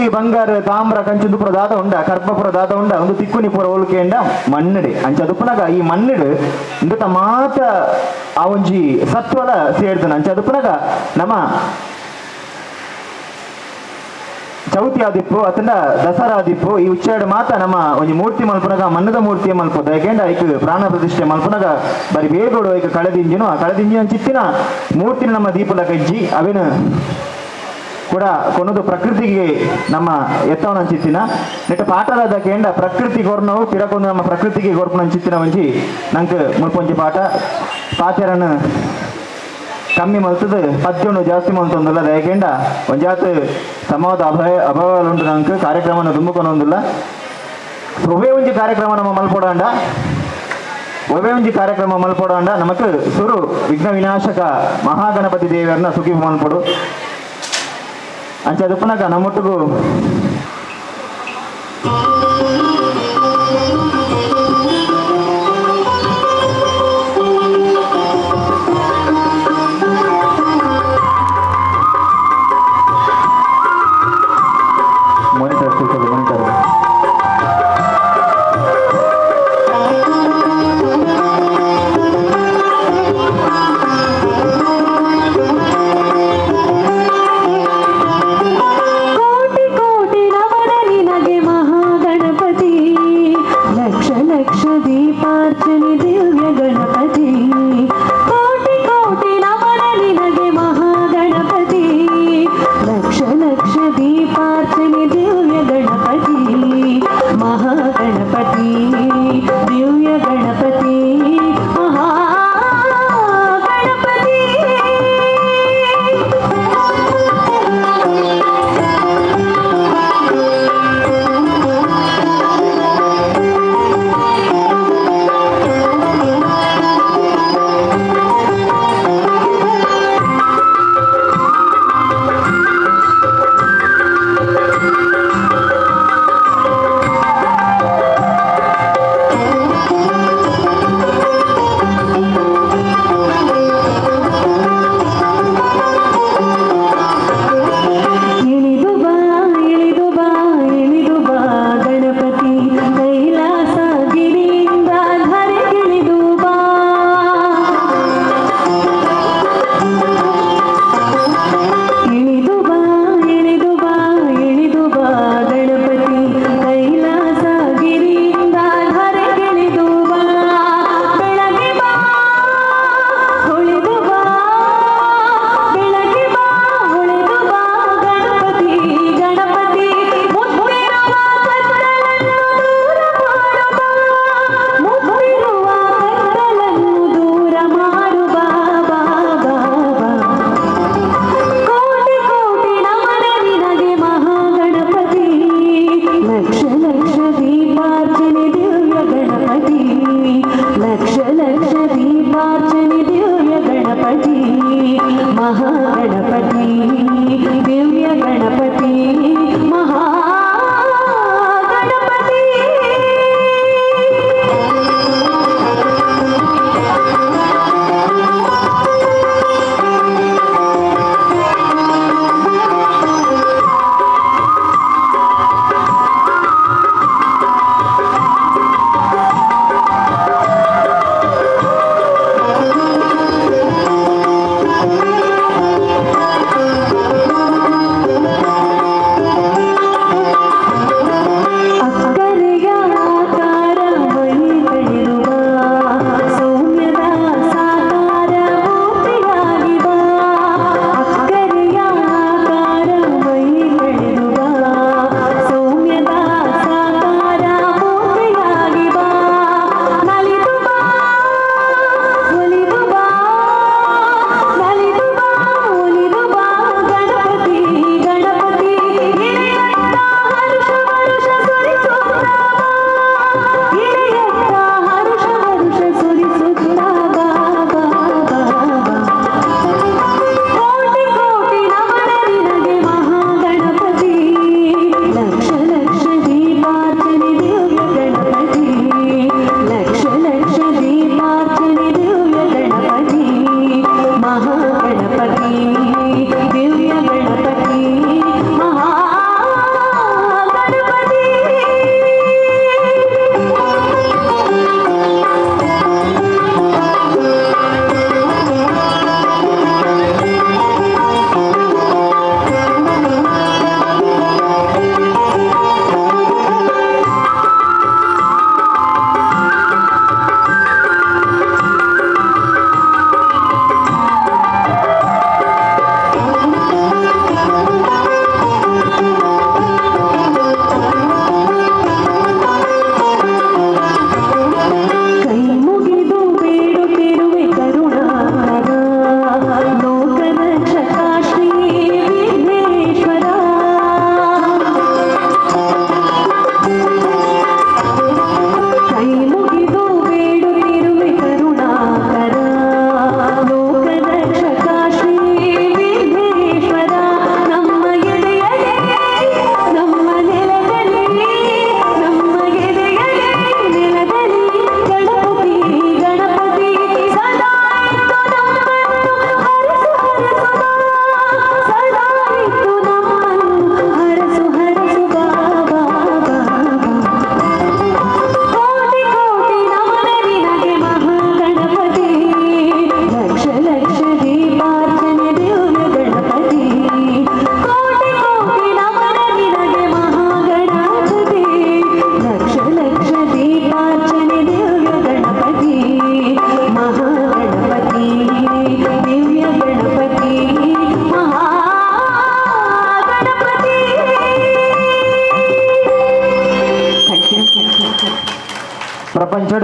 ಬಂಗಾರ ತಾಮ್ರ ಕಂಚುದುಪುರ ದಾದ ಉಂಡ ಕರ್ಪಪುರ ದಾದ ಉಂಡ ಒಂದು ತಿಕ್ಕುನಿಪುರ ಹೋಲಿಕೆಂಡ ಮಣ್ಣಿಡೆ ಅಂಚದುಪ್ಪುನಗ ಈ ಮಣ್ಣಿಡು ಇಂತ ಮಾತ ಆ ಒಂಜಿ ಸತ್ವಲ ಸೇರ್ದನ ಅಂಚದುಪ್ಪುನಗ ನಮ್ಮ ಚೌತಿ ಆದಿಪ್ಪು ಅತಂಡ ದಸರಾ ಆದಿಪ್ಪು ಈ ಉಚ್ಚಾರಡು ಮಾತ ನಮ್ಮ ಒಂಜಿ ಮೂರ್ತಿ ಮಲ್ಪುನಗ ಮಣ್ಣದ ಮೂರ್ತಿ ಮಲ್ಪದ ಯಾಕೆಂಡ ಐಕ್ ಪ್ರಾಣ ಪ್ರತಿಷ್ಠೆ ಮಲ್ಪುನಗ ಬರಿ ಬೇಗೋಡು ಐಕ್ ಕಳೆದಿಂಜಿನು ಆ ಕಳೆದಿಂಜಿನ ಚಿತ್ತಿನ ಮೂರ್ತಿನ ನಮ್ಮ ದೀಪಲ ಕಜ್ಜಿ ಅವೇನು ಕೂಡ ಕೊನದು ಪ್ರಕೃತಿಗೆ ನಮ್ಮ ಎತ್ತವನ ಚಿತ್ತಿನ ನೆಟ್ಟ ಪಾಠದ ಕೇಂದ್ರ ಪ್ರಕೃತಿ ಗೊರ್ನವು ಪಿರಕೊಂದು ನಮ್ಮ ಪ್ರಕೃತಿಗೆ ಗೊರ್ಪನ ಚಿತ್ತಿನ ಒಂಜಿ ನಂಗೆ ಮುಲ್ಪೊಂಜಿ ಪಾಚರನ್ನು ಕಮ್ಮಿ ಮಲ್ತದ ಪದ್ಯವನ್ನು ಜಾಸ್ತಿ ಮಲ್ತೊಂದಿಲ್ಲ ದಯಕೆಂಡ ಒಂಜಾತ್ ಸಮಾಜದ ಅಭಾವಲುಂಟು ನಂಗೆ ಕಾರ್ಯಕ್ರಮನ ತುಂಬುಕೊನೊಂದಿಲ್ಲ ಒವೇ ಒಂಜಿ ಕಾರ್ಯಕ್ರಮ ನಮ್ಮ ಮಲ್ಪೊಡಾಂಡ ಒವೇ ಒಂಜಿ ಕಾರ್ಯಕ್ರಮ ಮಲ್ಪೊಡಾಂಡ ನಮಕ್ ಸುರು ವಿಘ್ನ ವಿನಾಶಕ ಮಹಾಗಣಪತಿ ದೇವರನ್ನ ಸುಖಿ ಮಲ್ಪೊಡು ಅಂಚದುಪ್ಪುನಗ ನಮ್ಮೊಟ್ಟಿಗೂ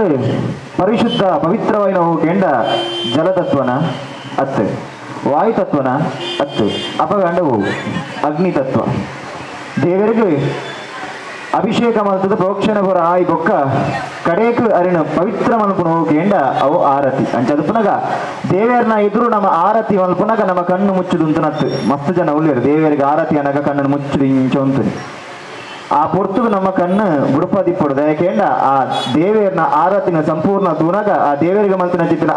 ಅತ್ತಡು ಪರಿಶುದ್ಧ ಪವಿತ್ರವಾಯಿನ ಹೋಗೇಂಡ ಜಲತತ್ವನ ಅತ್ತು ವಾಯುತತ್ವನ ಅತ್ತು ಅಪಗಂಡವು ಅಗ್ನಿ ತತ್ವ ದೇವರಿಗೆ ಅಭಿಷೇಕ ಮಲ್ತದ ಪ್ರೋಕ್ಷಣ ಪುರ ಆಯಿ ಬೊಕ್ಕ ಕಡೇಕು ಅರಿನ ಪವಿತ್ರ ಮಲ್ಪುನ ಹೋಗೇಂಡ ಅವು ಆರತಿ ಅಂಚದುಪುನಗ ದೇವೇರ್ನ ಎದುರು ನಮ್ಮ ಆರತಿ ಮಲ್ಪುನಗ ನಮ್ಮ ಕಣ್ಣು ಮುಚ್ಚುದು ಅಂತನತ್ತು ಮಸ್ತ್ ಜನ ಉಳ್ಳೇರು ದೇವರಿಗೆ ಆರತಿ ಅನ್ನಗ ಕಣ್ಣನ್ನು ಮುಚ್ಚುದು ಇಂಚೊಂತುನಿ ಆ ಪೊರ್ತುಗು ನಮ್ಮ ಕಣ್ಣು ಬುಡಪದಿಪ್ಪುಡು ಯಾಕೆಂಡ ಆ ದೇವೇರ್ನ ಆರತಿನ ಸಂಪೂರ್ಣ ತೂನಗ ಆ ದೇವರಿಗೆ ಮಲ್ತಿನ ಚಿತ್ತಿನ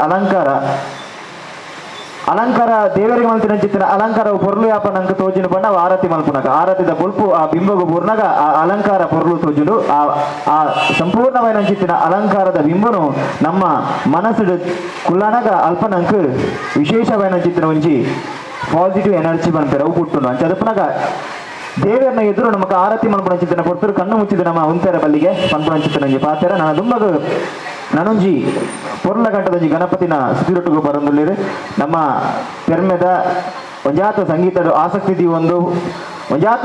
ಅಲಂಕಾರ ದೇವರಿಗೆ ಮಲ್ತಿನ ಚಿತ್ತಿನ ಅಲಂಕಾರವು ಪೊರ್ಲು ಯಾಪನಂಕ ತೋಜಿನ ಪಂಡ ಆರತಿ ಮಲ್ಪುನಗ ಆರತಿದ ಬುಲ್ಪು ಆ ಬಿಂಬಗು ಪೂರ್ಣಗ ಆ ಅಲಂಕಾರ ಪೊರ್ಲು ತೋಜುಡು ಆ ಸಂಪೂರ್ಣమైన ಚಿತ್ತಿನ ಅಲಂಕಾರದ ಬಿಂಬನು ನಮ್ಮ ಮನಸ್ಸು ಕುಲ್ಲನಗ ಅಲ್ಪನಂಕ ವಿಶೇಷమైన ಚಿತ್ತಿನ ಒಂಜಿ ಪಾಸಿಟಿವ್ ಎನರ್ಜಿ ಬಂತಾರೆ ಅವು ಪುಟ್ಟುನು ಅಂಚದಪ್ಪನಗ ದೇವರನ್ನ ಎದುರು ನಮಕ್ ಆರತಿ ಮಲ್ಪುನ ಚಿತ್ತನ ಕೊಡ್ತರು ಕಣ್ಣು ಮುಚ್ಚಿದ ನಮ್ಮ ಉಂತೆರ ಬಲ್ಲಿಗೆ ಪನ್ಪುನ ಚಿತ್ತನಂಜಿ ಪಾತೆರ ನನ್ನ ದುಂಬಗ ನನೊಂಜಿ ಪೊರ್ಲ ಗಂಟದೊಂಜಿ ಗಣಪತಿನ ಸುತ್ತಿರೊಟ್ಟಿಗೂ ಬರಂದುಲ್ಲೇರು ನಮ್ಮ ಪೆರ್ಮೆದ ಒಂಜಾತ ಸಂಗೀತದ ಆಸಕ್ತಿ ಒಂದು ಒಂಜಾತ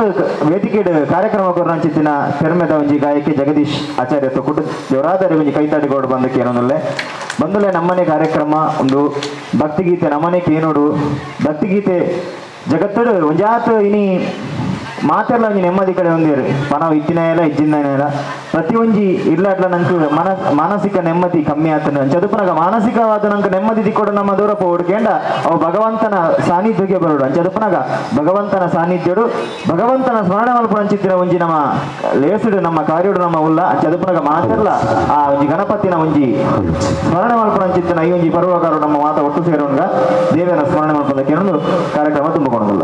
ವೇದಿಕೆಡ್ ಕಾರ್ಯಕ್ರಮ ಕೊರಂಚಿತ್ತಿನ ಪೆರ್ಮೆದ ಒಂಜಿ ಗಾಯಕಿ ಜಗದೀಶ್ ಆಚಾರ್ಯ ತೊಟ್ಟು ಜೋರಾದರೆ ಒಂಜಿ ಕೈತಾಡಿಗೋಡು ಬಂದಕ್ಕೆ ಏನೊಂದುಲ್ಲೆ ಬಂದುಲೆ ನಮ್ಮನೆ ಕಾರ್ಯಕ್ರಮ ಒಂದು ಭಕ್ತಿಗೀತೆ ನಮ್ಮನೆ ಕೇನೋಡು ಭಕ್ತಿಗೀತೆ ಜಗತ್ತಡು ಒಂಜಾತ ಇನಿ ಮಾತೆಲ್ಲ ಒಂಜಿ ನೆಮ್ಮದಿ ಕಡೆ ಹೊಂದಿರು ಪಣವು ಇತ್ತಿನ ಎಲ್ಲ ಇಜ್ಜಿನ ಎಲ್ಲ ಪ್ರತಿಯೊಂಜಿ ಇರ್ಲಾಡ್ಲ ನಂಗೆ ಮಾನಸಿಕ ನೆಮ್ಮದಿ ಕಮ್ಮಿ ಆತನ ಅಂಚದುಪನಾಗ ಮಾನಸಿಕವಾದ ನಂಗೆ ನೆಮ್ಮದಿ ದಿಕ್ಕೋಡು ನಮ್ಮ ದೂರಪ್ಪ ಹುಡ್ಕೇಂಡ ಅವು ಭಗವಂತನ ಸಾನ್ನಿಧ್ಯಕ್ಕೆ ಬರೋಡು ಅಂಚದುಪನಾಗ ಭಗವಂತನ ಸಾನ್ನಿಧ್ಯಡು ಭಗವಂತನ ಸ್ಮರಣ ಮಲ್ಪುನ ಅಂಚಿತ್ತಿನ ಒಂಜಿ ನಮ್ಮ ಲೇಸುಡು ನಮ್ಮ ಕಾರ್ಯೋಡು ನಮ್ಮ ಉಲ್ಲ ಅಂಚದುಪನಾಗ ಮಾತೆಲ್ಲ ಆ ಒಂಜಿ ಗಣಪತಿನ ಒಂಜಿ ಸ್ಮರಣ ಮಲ್ಪುನ ಅಂಚಿತ್ತಿನ ಈ ಒಂಜಿ ಪರ್ವಕಾರು ನಮ್ಮ ಮಾತ ಒಟ್ಟು ಸೇರೋನ್ಗ ದೇವರ ಸ್ಮರಣೆ ಮಲ್ಪದಕ್ಕೆ ಏನೊಂದು ಕಾರ್ಯಕ್ರಮ ತುಂಬಿಕೊಳ್ಳೋದಿಲ್ಲ.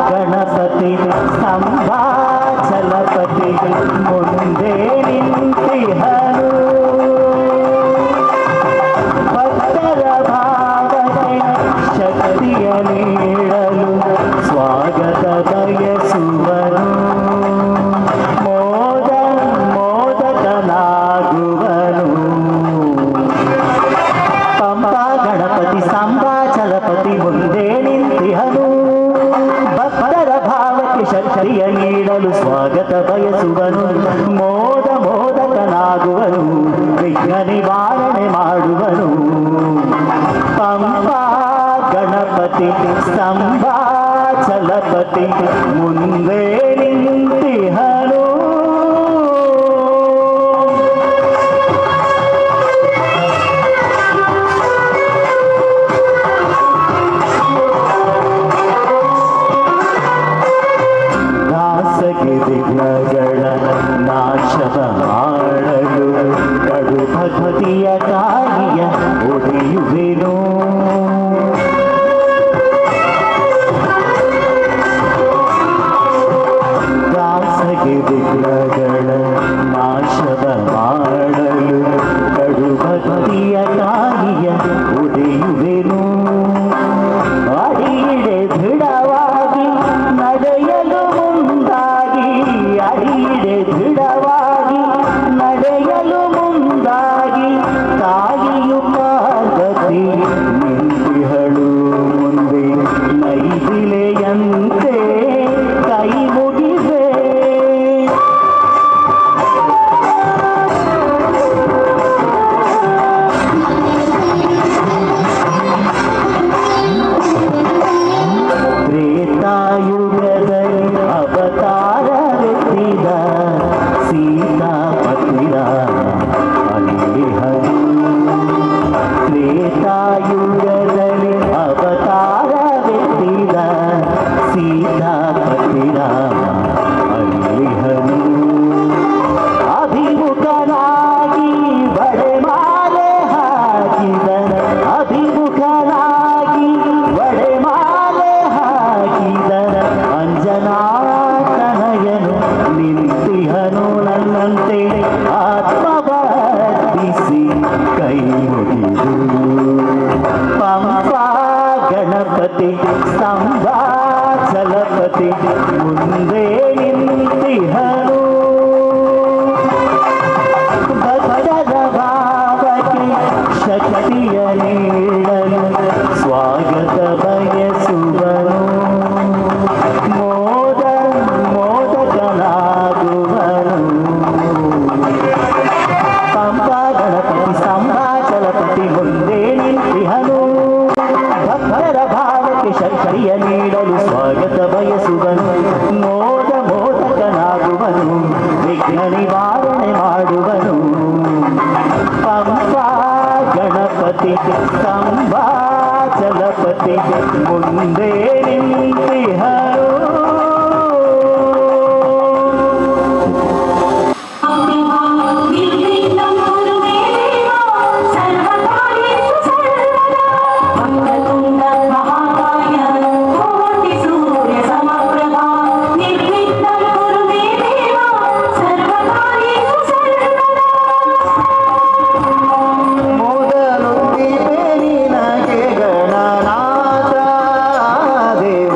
ಗಣಪತಿ ಸಂಭಾಚಲಪತಿ ಮುಂದೆ ನಿಂತಿಹನು ಭಕ್ತರ ಭಾವನೆ ಶಕ್ತಿಯ ನೀಡಲು ಸ್ವಾಗತ ಬಯಸುವನು ಮೋದಕನಾಗುವನು ಪಂಪಾ ಗಣಪತಿ ಸಂಭಾಚಲಪತಿ ಮುಂದೆ ನಿಂತಿಹನು ಭಕ್ತರ ಭಾವಕ್ಕೆ ಶಕ್ತಿಯ ನೀಡಲು ಸ್ವಾಗತ ಬಯಸುವನು ಮೋದಕನಾಗುವನು ವಿಘ್ನ ನಿವಾರಣೆ ಮಾಡುವನು ಪಂಪಾ ಗಣಪತಿ ಸಂಭಾಚಲಪತಿ ಮುಂದೆ ನಿಂತಿಹನು. ವಿಘ್ನಗಳ ನಾಶದ ಮಾಡಲು ಕಡು ಭಕ್ತಿಯ ಕಾರ್ಯ ಒಡೆಯುವೆನು ದಾಸಗೆ ವಿಘ್ನಗಳ ನಾಶದ ಮಾಡಲು ಕಡು ಭಕ್ತಿಯ ಕಾರ್ಯ ಒಡೆಯುವೆನು ಅಡಿಯಿಡೆ ದೃಢವಾಗಿ ನಡೆಯಲು ಅಡಿಯಿಡೆ ದೃಢವಾಗಿ ನಡೆಯಲು ಮುಂದಾಗಿ ತಾಯಿಯು ಪಾರ್ವತಿ ನಿಂತಿಹಳು ಮುಂದೆ ನೈದಿಲೆಯಂತೆ ಕೈ ಮುಗಿವೆ ತ್ರೇತಾಯುಗದಲ್ಲಿ ಅವತಾರವೆತ್ತಿದ ಸೀತಾಪತಿರ ಅಲ್ಲಿಹನು ತ್ರೇತಾಯುಗದಲ್ಲಿ ಅವತಾರವೆತ್ತಿದ ಸೀತಾಪತಿರ ಅಲ್ಲಿಹನು ಅಭಿಮುಖನಾಗಿ ಬಡೆಮಾಲೆ ಹಾಕಿದನ ಅಭಿಮುಖನಾಗಿ ಬಡೆಮಾಲೆ ಹಾಕಿದನ ಅಂಜನಾತನಯನು ನಿಂತಿಹನು ನನ್ನಂತೆ ಆತ್ಮವರ್ಧಿಸಿ ಕೈ ಮುಗಿದು ಪಂಪಾ ಗಣಪತಿ ಸಂಭಾಚಲಪತಿ ಗಣಪತಿ ಮುಂದೆ ನಿಂತಿಹನು ಭಕ್ತರ ಭಾವಕ್ಕೆ ಶಕ್ತಿಯ ನೀಡಲು ಸ್ವಾಗತ ಬಯಸುವನು ಮೋದಕನಾಗುವನು ಪಂಪಾ ಗಣಪತಿ ಸಂಭಾಚಲಪತಿ ಮುಂದೆ ನಿಂತಿಹನು ಭಕ್ತರ ಭಾವಕ್ಕೆ ಶಕ್ತಿಯ ನೀಡಲು ಸ್ವಾಗತ ಬಯಸುವನು ಮೋದಕನಾಗುವನು ವಿಘ್ನ ನಿವಾರಣೆ ಮಾಡುವನು ಪಂಪಾ ಗಣಪತಿ ಸಂಭಾಚಲಪತಿ ಮುಂದೆ ನಿಂತಿಹನು ಮೊದಲು ನಿನಗೆ ಗಣನಾಥ ದೇವ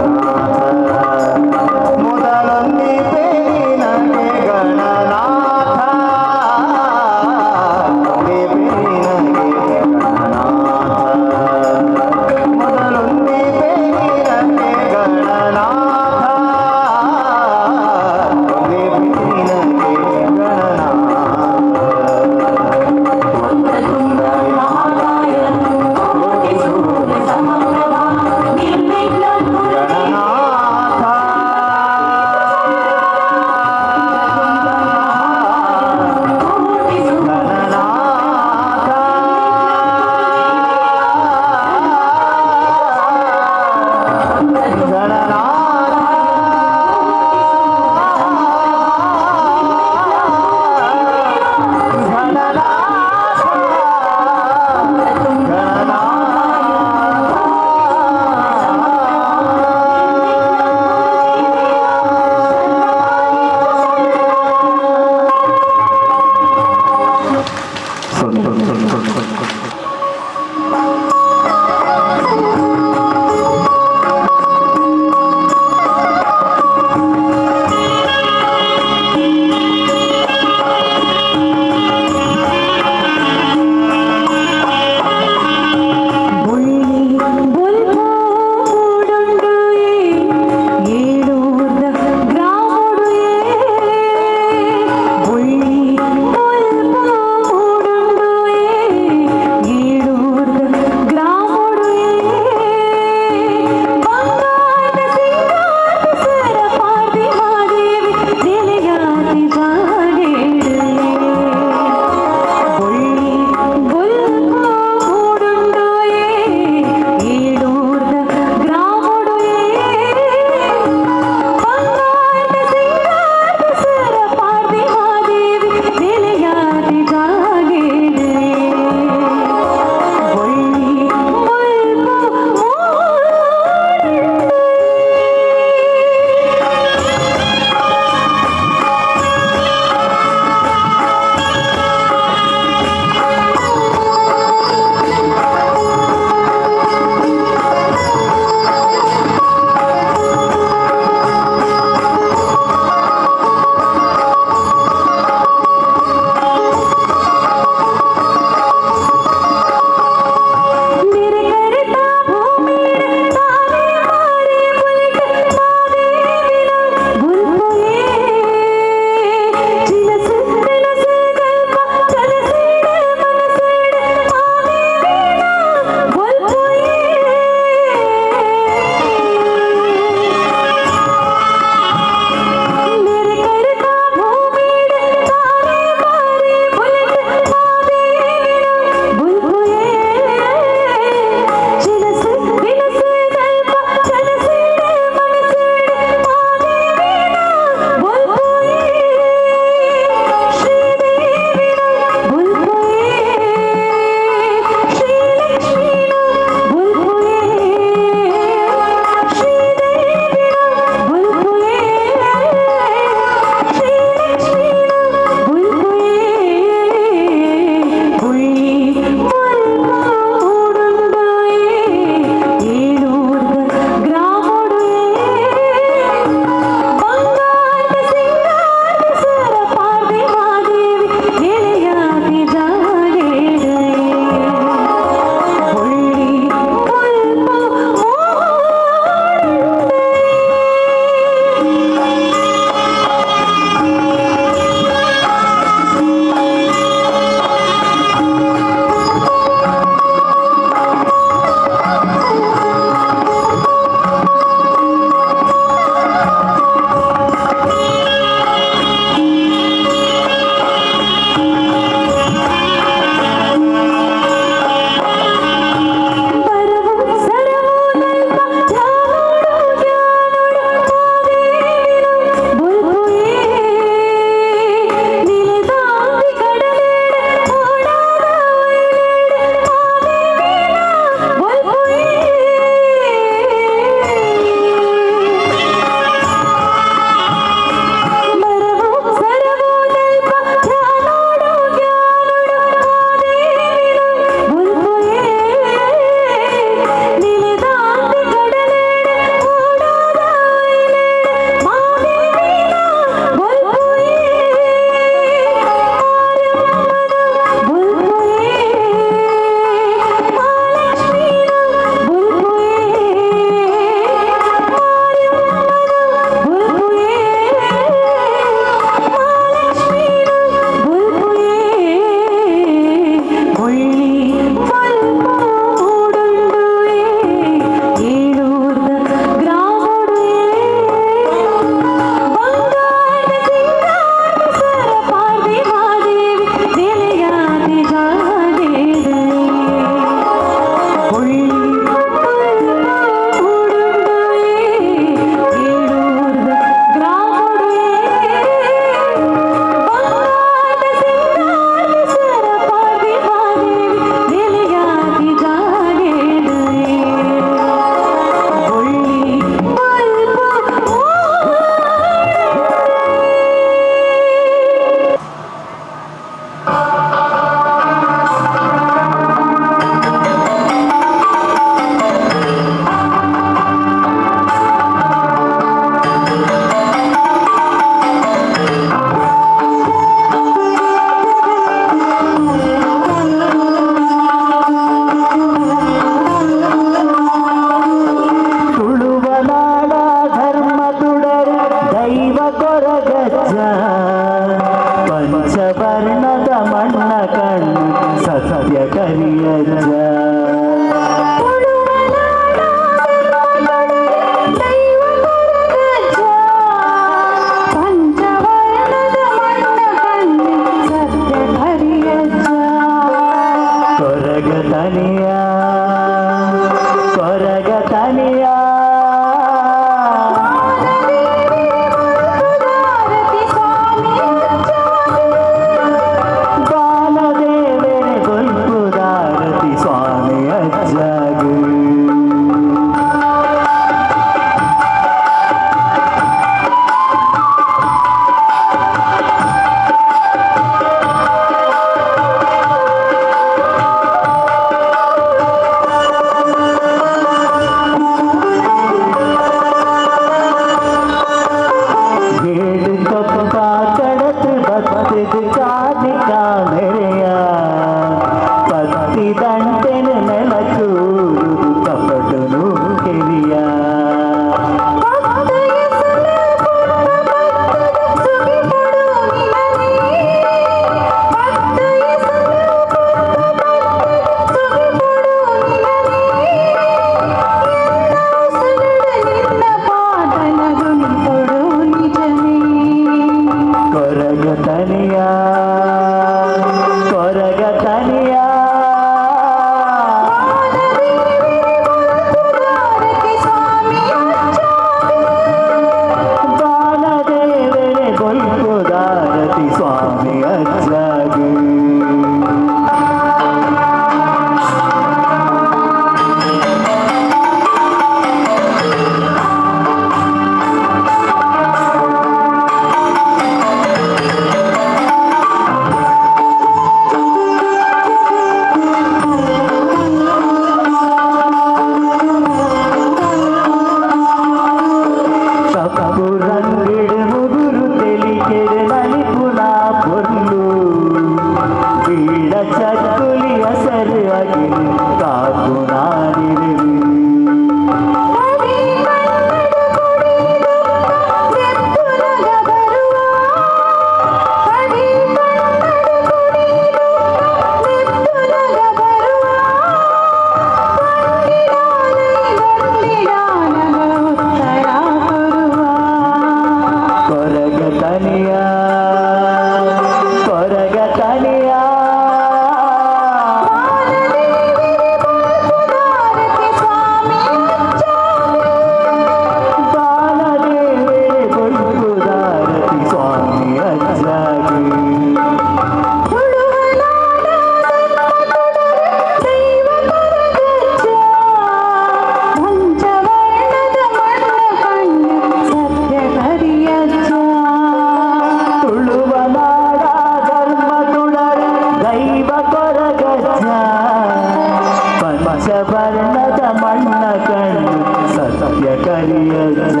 ಮಣ್ಣ ಕಣ್ಣು ಸತ್ಯ ಕರಿಯಜ್ಜ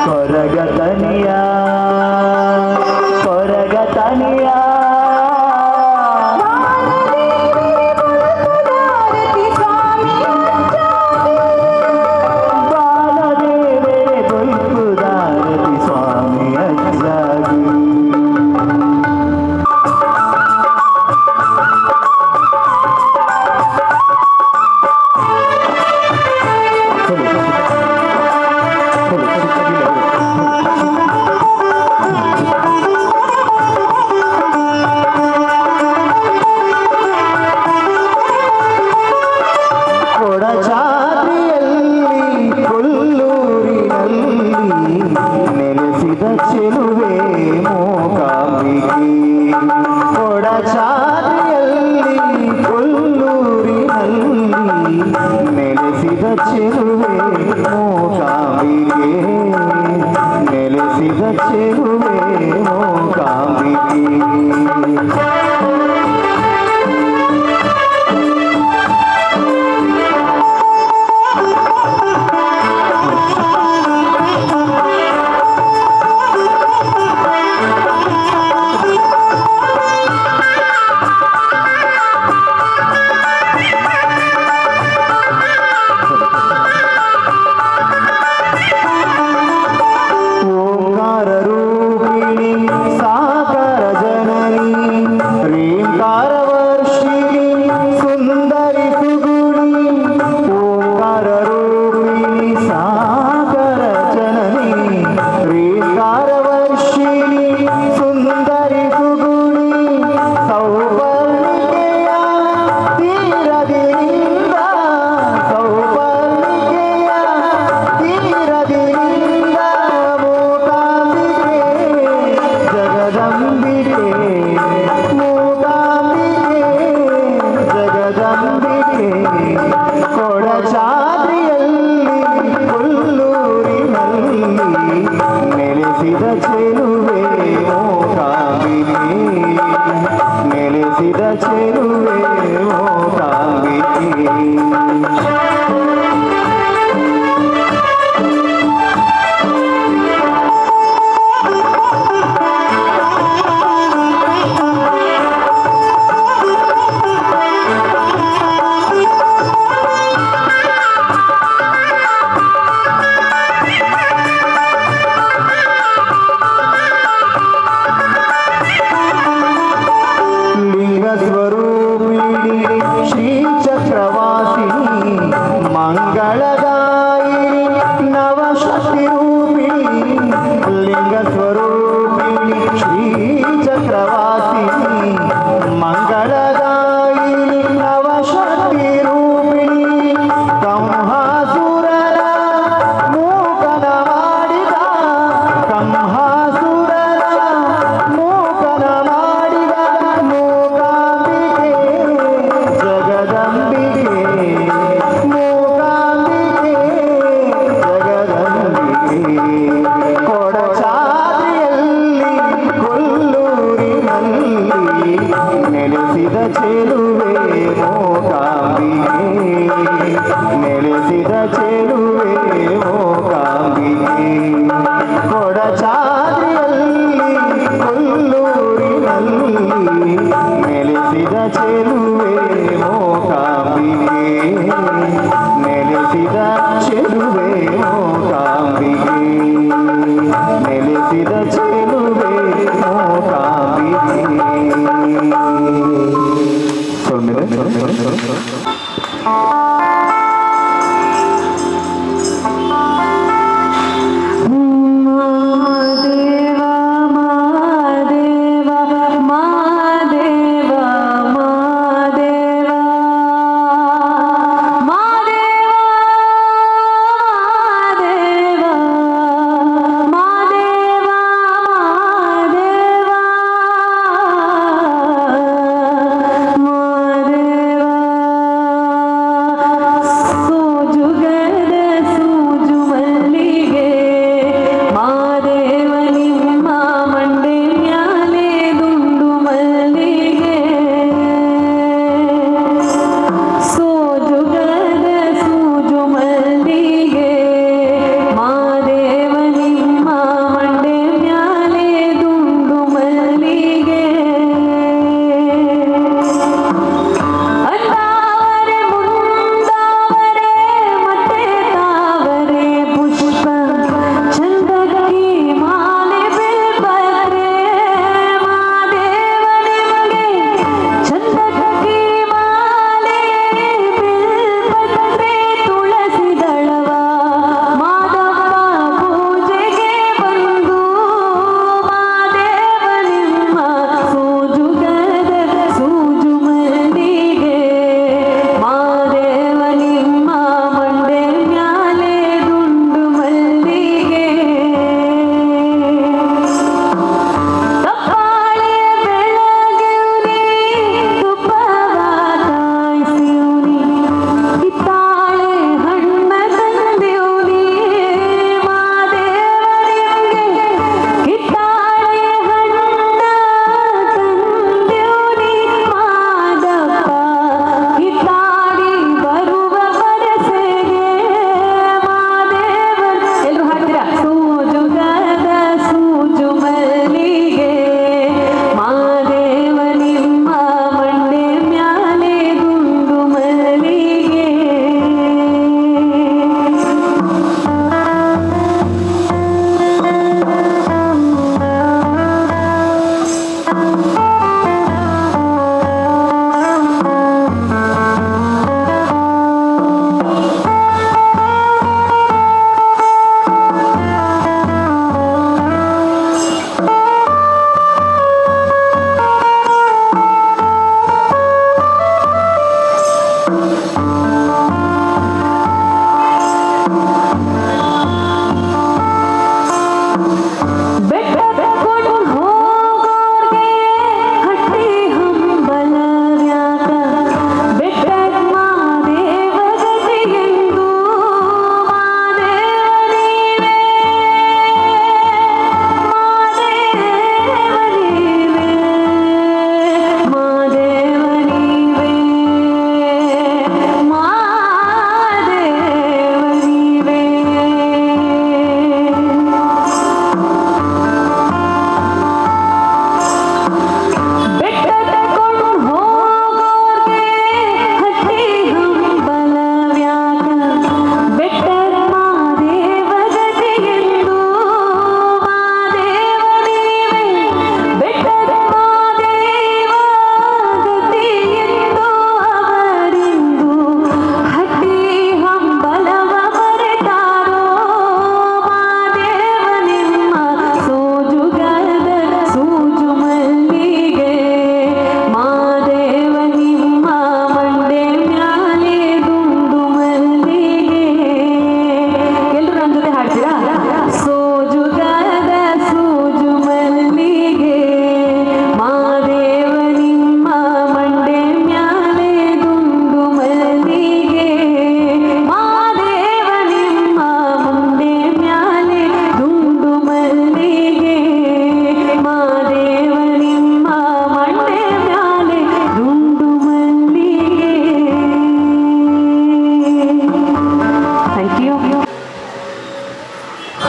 ಕೊರಗತನಿಯ ಕೊರಗತನಿಯ ಬಾಲದೇವೇ ಬಲ್ಪುದಾರತಿ ಸ್ವಾಮಿ ಅಜ್ಜಾಗಿ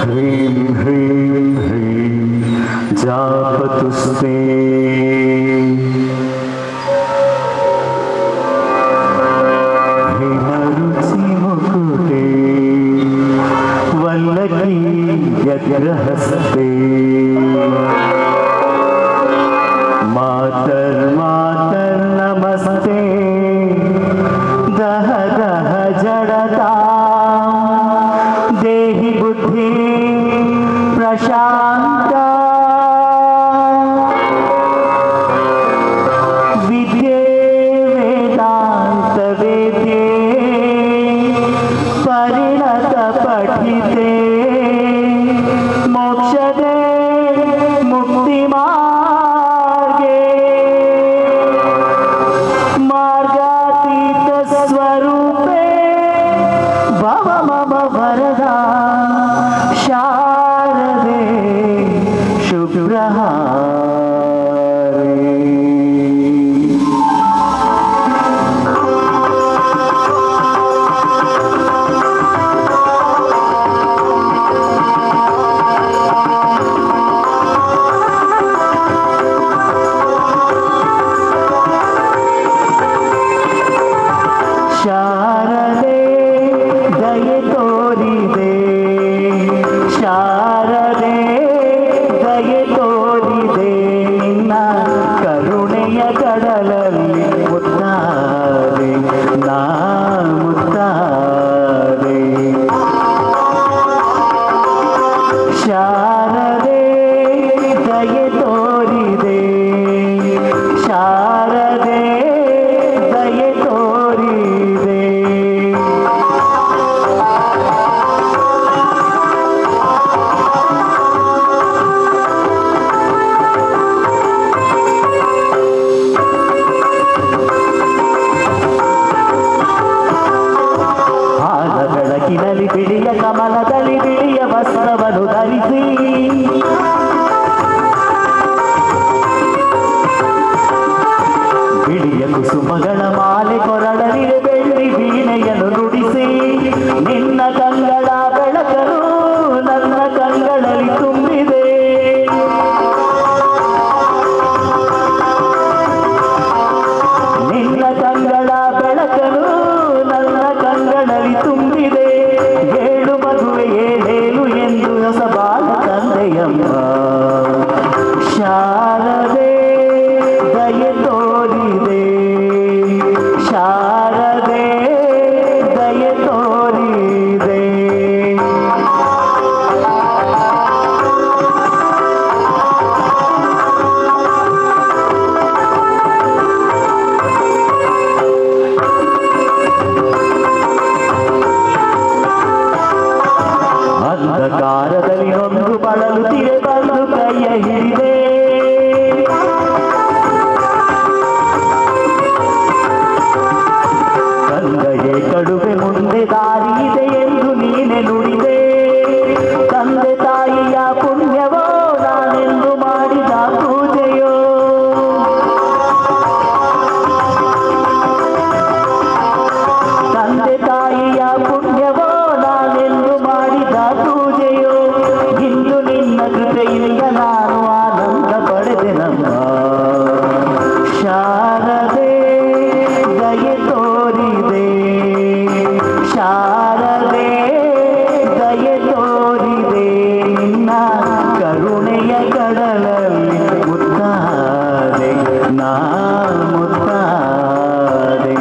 ह्रीं ह्रीं ह्रीं जापतुस्ते हिमरुचि मुकुटे वल्लकी यद्रहस्ते मातर मातर नमस्ते दह दह जड़ता देहि बुद्धि प्रशांता विद्ये वेदांत वेद्ये परिणत पठिते मोक्षदे मुक्ति मार्गे मार्गातीत स्वरूपे भव मम वरदा शारदे शुभ्रहारे ಶಾರದೆ ದಯೆ ತೋರಿದೆ ಶಾರದೆ ದಯೆ ತೋರಿದೆ ನಿನ್ನ ಕರುಣೆಯ ಕಡಲಲ್ಲಿ ಮುತ್ತಾರೆ ನಾ ಮುತ್ತಾರೆ ಶಾರದೆ ದಯೆ ತೋರಿದೆ ಶಾರದೆ ದಯೆ ತೋರಿದೆ ಆಗ ಬೆಳಕಿನಲ್ಲಿ ಬಿಳಿಯ ಕಮಲದಲ್ಲಿ ಬಿಳಿಯ ವಸ್ತ್ರವನ್ನು ಧರಿಸಿ ಬಿಳಿಯ ಕುಸುಮಗಳ ಮಾಲೆ ಕೊರಳಲಿರೆ ಬೆಳ್ಳಿ ವೀಣೆಯನ್ನು ನುಡಿಸಿ ನಿನ್ನ ಕಂಗಳ ಬೆಳಕನು ನನ್ನ ಕಂಗಳಲ್ಲಿ ತುಂಬಿದೆ ನಿನ್ನ ಕಂಗಳ ಬೆಳಕನು ನನ್ನ ಕಂಗಳಲ್ಲಿ ತುಂಬಿದೆ ಏಳು ಮಗುವೆ ಏಳೇಳು ಎಂದು ಹೊಸ ಬಾಳ ತಂದೆಯಮ್ಮ ಶಾರದೆ ದಯೆ ತೋರಿದೆ ಶಾರದೆ ದಯೆ ತೋರಿದೆ ಅಂಧಕಾರದಲ್ಲಿ ನೊಂದು ಬಳಲುತ್ತಿರೆ ಬಂದು ಕೈಯ ಹಿಡಿದೆ ತಂದೆಯೇ ಕಡುವೆ ಮುಂದೆ ದಾರಿ ಇದೆ ಎಂದು ನೀನೆ ನುಡಿದೆ ತಂದೆ ತಾಯಿಯ ಪುಣ್ಯವೋ ನಾನೆಂದು ಮಾಡಿದ ಪೂಜೆಯೋ ತಂದೆ ತಾಯಿಯ ಪುಣ್ಯವೋ ನಾನೆಂದು ಮಾಡಿದ ಪೂಜೆಯೋ ಇಂದು ನಿನ್ನ ಕೃಪೆಯಿಂದ ನಾನು ಆನಂದ ಪಡೆದೆ ನಮ್ಮ ಶಾರದೆ ದಯೆ ತೋರಿದೆ ಶಾರದೆ ದಯೆ ತೋರಿದೆ ನಿನ್ನ ಕರುಣೆಯ ಕಡಲಲ್ಲಿ ಮುತ್ತಾರೆ ನಾ ಮುತ್ತಾರೆ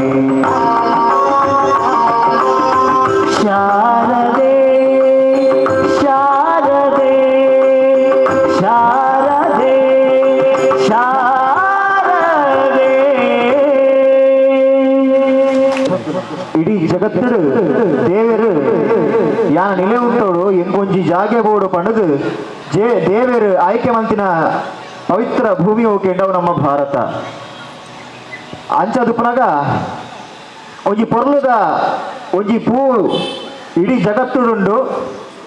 ಶಾರದೆ ಶಾರದೆ ಶಾರದೆ ಶಾರದೆ ಇಡೀ ಜಗತ್ತರು ದೇವರು ಯಾನ ನಿಲೆ ಉಂಟೋಡು ಎಂಕೊಂಜಿ ಜಾಗೆ ಬೋಡು ಪಂಡದು ದೇವರು ಆಯ್ಕೆ ಮಂತಿನ ಪವಿತ್ರ ಭೂಮಿ ಹೋಗ್ಕೊಂಡವು ನಮ್ಮ ಭಾರತ ಅಂಚದು ಪುನಗ ಒಂಜಿ ಪೊರ್ಲುದ ಒಂಜಿ ಪೂ ಇಡೀ ಜಗತ್ತುಡುಂಡು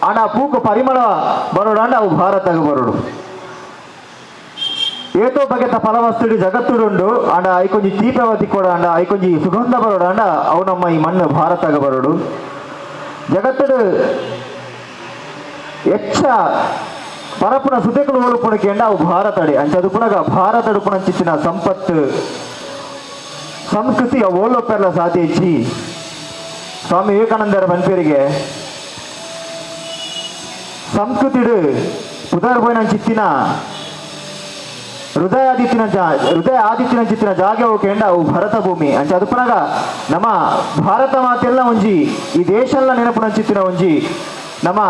ಆಂಡ ಆ ಪೂಕು ಪರಿಮಳ ಬರೋಡು ಅಂಡ ಅವು ಭಾರತಗೆ ಬರೋಡು ಏತೋ ಬಗೆತ ಫಲವಸ್ತುಡು ಜಗತ್ತುಡುಂಡು ಅಂಡ ಐಕೊಂಜಿ ತೀಪವತಿ ಕೊಡ ಅಂಡ ಐಕೊಂಜಿ ಸುಗಂಧ ಬರೋಡು ಅಂಡ ಅವು ನಮ್ಮ ಈ ಮಣ್ಣು ಭಾರತಗೆ ಬರೋಡು ಜಗತ್ತುಡು ಹೆಚ್ಚ ಪರಪುನ ಸುತೆಗಳು ಹೋಲುಪುಣಕೇಂಡ ಅವು ಭಾರತಡೆ ಅಂಚದು ಪುನಗ ಭಾರತಡು ಪುಣ ಚಿತ್ತಿನ ಸಂಪತ್ತು ಸಂಸ್ಕೃತಿ ಅವು ಓಲೋಪೆರ್ಲ ಸಾಧ್ಯ ಹೆಚ್ಚಿ ಸ್ವಾಮಿ ವಿವೇಕಾನಂದರ ಪಂಪೇರಿಗೆ ಸಂಸ್ಕೃತಿಡು ಪುದರ್ ಪೋಯಿನ ಚಿತ್ತಿನ ಹೃದಯ ಆದಿತ್ಯನ ಚಿತ್ತಿನ ಜಾಗೆ ಹೋಗೇಂಡ ಅವು ಭರತ ಭೂಮಿ ಅಂಚ ಅದು ಪುನಗ ನಮ್ಮ ಭಾರತ ಮಾತೆಲ್ಲ ಒಂಜಿ ಈ ದೇಶಲ್ಲ ನೆನಪುನ ಚಿತ್ತಿನ ಒಂಜಿ ನಮ್ಮ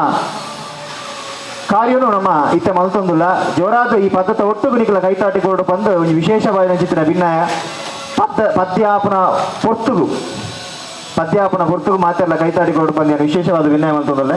ಕಾರ್ಯನು ನಮ್ಮ ಇತ್ತೆ ಮಲ್ತೊಂದುಲ್ಲ ಜೋರಾದ ಈ ಪದ್ಧತಿ ಒಟ್ಟು ನಿಕಲ ಕೈತಾಟಿ ಕೊರಡು ಬಂದು ಒಂಜಿ ವಿಶೇಷವಾದ ಚಿತ್ತಿನ ಭಿನ್ನಾಯ ಪದ್ಯಾಪನ ಪೊರ್ತುಗು ಮಾತೆಲ್ಲ ಕೈತಾಟಿ ಕೊರಡು ಬಂದು ವಿಶೇಷವಾದ ಭಿನ್ನಾಯ ಮಲ್ತೊಂದುಲ್ಲ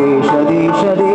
ದೇಶ